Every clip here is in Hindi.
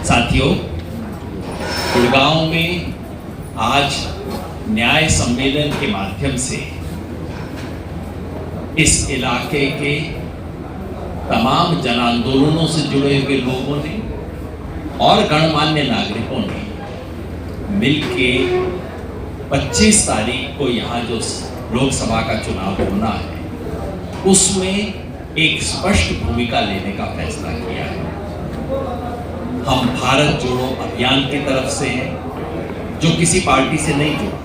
साथियों, गुड़गांव में आज न्याय सम्मेलन के माध्यम से इस इलाके के तमाम जन आंदोलनों से जुड़े हुए लोगों ने और गणमान्य नागरिकों ने मिलके 25 तारीख को यहाँ जो लोकसभा का चुनाव होना है उसमें एक स्पष्ट भूमिका लेने का फैसला किया है। हम भारत जोड़ो अभियान की तरफ से हैं, जो किसी पार्टी से नहीं जुड़ा।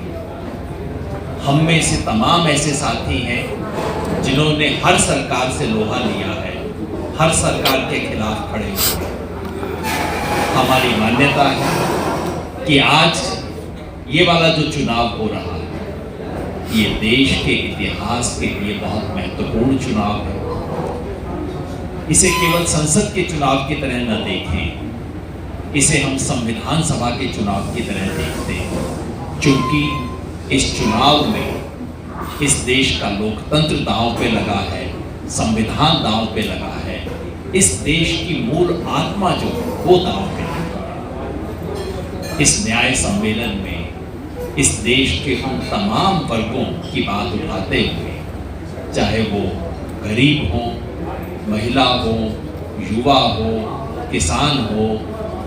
हम में से तमाम ऐसे साथी हैं जिन्होंने हर सरकार से लोहा लिया है, हर सरकार के खिलाफ खड़े हुए हैं। हमारी मान्यता है कि आज ये वाला जो चुनाव हो रहा है, ये देश के इतिहास के लिए बहुत महत्वपूर्ण चुनाव है। इसे केवल संसद के चुनाव की तरह न देखें, इसे हम संविधान सभा के चुनाव की तरह देखते हैं, क्योंकि इस चुनाव में इस देश का लोकतंत्र दांव पे लगा है, संविधान दांव पे लगा है, इस देश की मूल आत्मा जो है वो दांव पे लगी है। इस न्याय सम्मेलन में इस देश के उन तमाम वर्गों की बात उठाते हुए, चाहे वो गरीब हो, महिला हो, युवा हो, किसान हो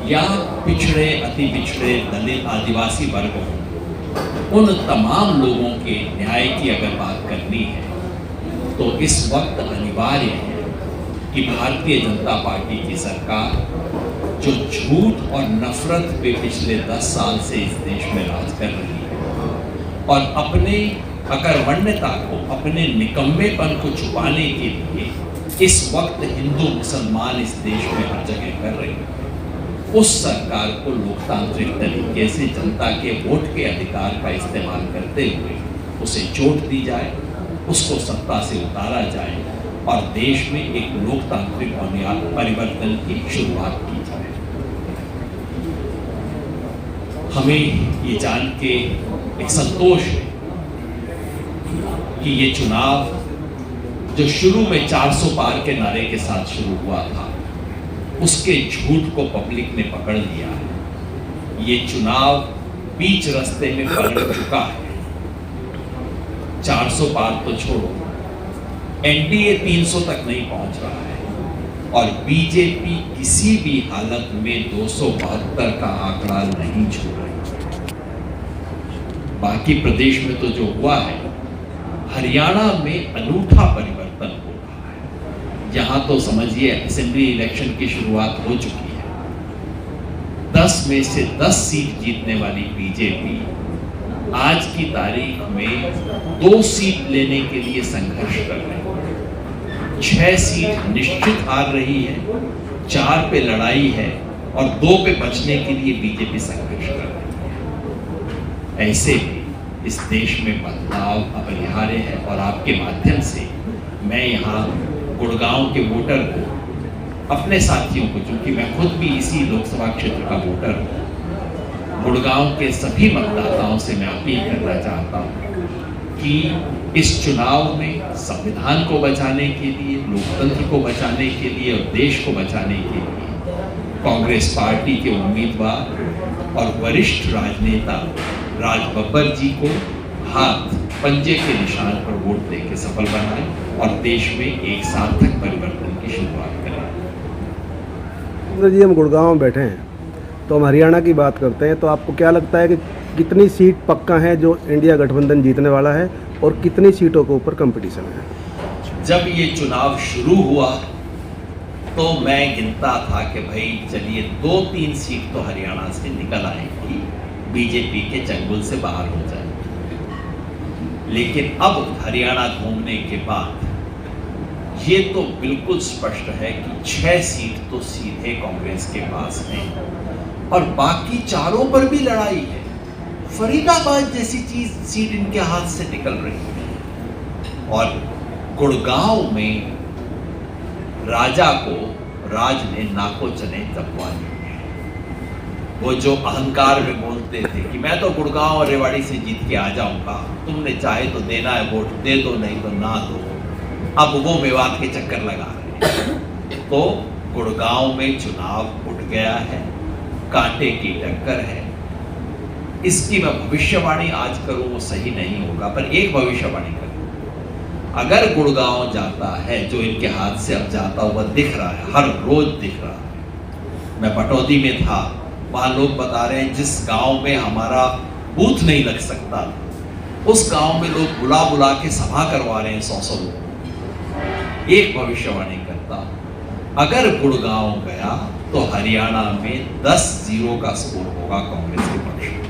या पिछड़े, अति पिछड़े, दलित, आदिवासी वर्ग हो, उन तमाम लोगों के न्याय की अगर बात करनी है तो इस वक्त अनिवार्य है कि भारतीय जनता पार्टी की सरकार जो झूठ और नफरत पे पिछले 10 साल से इस देश में राज कर रही है और अपने अकर्मण्यता को, अपने निकम्मेपन को छुपाने के लिए इस वक्त हिंदू मुसलमान इस देश में हर जगह कर रही है, उस सरकार को लोकतांत्रिक तरीके से जनता के वोट के अधिकार का इस्तेमाल करते हुए उसे चोट दी जाए, उसको सत्ता से उतारा जाए और देश में एक लोकतांत्रिक बुनियाद परिवर्तन की शुरुआत की जाए। हमें ये जान के एक संतोष है कि ये चुनाव जो शुरू में 400 पार के नारे के साथ शुरू हुआ था, उसके झूठ को पब्लिक ने पकड़ लिया है। ये चुनाव बीच रास्ते में पलट चुका है। 400 पार तो छोड़ो, एनडीए 300 तक नहीं पहुंच रहा है और बीजेपी किसी भी हालत में 272 का आंकड़ा नहीं छू रही। बाकी प्रदेश में तो जो हुआ है, हरियाणा में अनूठा परिवर्तन हो रहा है। यहां तो समझिए असेंबली इलेक्शन की शुरुआत हो चुकी है। 10 में से 10 सीट जीतने वाली बीजेपी आज की तारीख में 2 सीट लेने के लिए संघर्ष कर रही है। 6 सीट निश्चित हार रही है, 4 पे लड़ाई है और 2 पे बचने के लिए बीजेपी संघर्ष कर रही है। ऐसे में इस देश में बदलाव अपरिहार्य है और आपके माध्यम से मैं यहाँ गुड़गांव के वोटर को, अपने साथियों को, क्योंकि मैं खुद भी इसी लोकसभा क्षेत्र का वोटर हूँ, गुड़गांव के सभी मतदाताओं से मैं अपील करना चाहता हूँ कि इस चुनाव में संविधान को बचाने के लिए, लोकतंत्र को बचाने के लिए और देश को बचाने के लिए कांग्रेस पार्टी के उम्मीदवार और वरिष्ठ राजनेता राज बब्बर जी को हाथ पंजे के निशान पर वोट देकर सफल बनाएं और देश में एक सार्थक परिवर्तन की शुरुआत करें। जी, हम गुड़गांव में बैठे हैं तो हम हरियाणा की बात करते हैं, तो आपको क्या लगता है कि कितनी सीट पक्का है जो इंडिया गठबंधन जीतने वाला है और कितनी सीटों के ऊपर कंपटीशन है? जब ये चुनाव शुरू हुआ तो मैं गिनता था कि भाई चलिए 2-3 सीट तो हरियाणा से निकल आएगी, बीजेपी के चंगुल से बाहर हो जाए। लेकिन अब हरियाणा घूमने के बाद ये तो बिल्कुल स्पष्ट है कि 6 सीट तो सीधे कांग्रेस के पास है और बाकी 4 पर भी लड़ाई है। फरीदाबाद जैसी सीट इनके हाथ से निकल रही है और गुड़गांव में राजा को राज ने नाको चने दबवा ली। वो जो अहंकार में बोलते थे कि मैं तो गुड़गांव और रेवाड़ी से जीत के आ जाऊंगा, तुमने चाहे तो देना है वोट दे दो, नहीं तो ना दो, अब वो मेवात के चक्कर लगा रहे हैं। तो गुड़गांव में चुनाव उठ गया है, कांटे की टक्कर है। इसकी मैं भविष्यवाणी आज करूं वो सही नहीं होगा, पर एक भविष्यवाणी करूं। अगर गुड़गांव जाता है, जो इनके हाथ से अब जाता हुआ दिख रहा है, हर रोज दिख रहा है। मैं पटौदी में था, वहां लोग बता रहे हैं जिस गांव में हमारा बूथ नहीं लग सकता, उस गांव में लोग बुला बुला के सभा करवा रहे हैं 100-100 लोग। एक भविष्यवाणी करता, अगर गुड़गांव गया तो हरियाणा में 10-0 का स्कोर होगा कांग्रेस के पक्ष में।